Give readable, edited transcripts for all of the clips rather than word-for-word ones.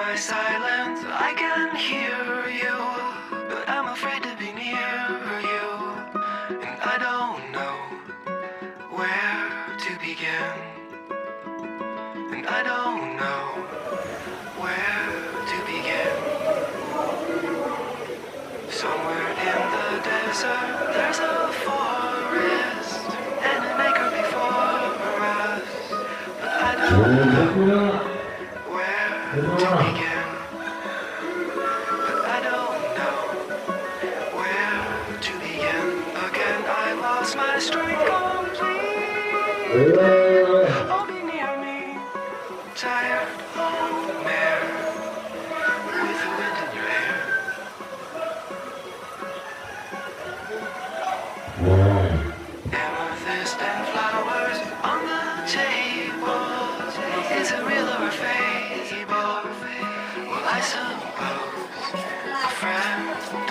my silence, I can hear you, but I'm afraid to be near you, and I don't know where to begin, and I don't know where to begin. Somewhere in the desert, there's a forest, and an acre before us, but I don't know where to begin. But I don't know where to begin. Again, I lost my strength completely. Oh, be near me, tired old mare, with the wind in your hair. Amethyst and flowers on the table. Is it real or a fable? Well, I suppose a friend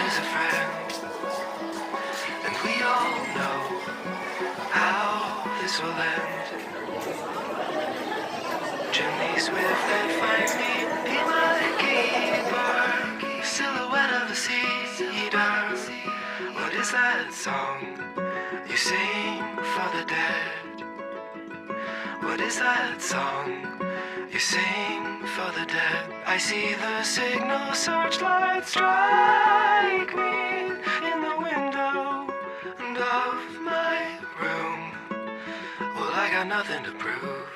is a friend, and we all know how this will end. Chimney swift that finds me, be my keeper. Silhouette of a cedar. What is that song you sing for the dead? What is that song you sing for the dead? I see the signal searchlight strike me in the window of my room. Well, I got nothing to prove.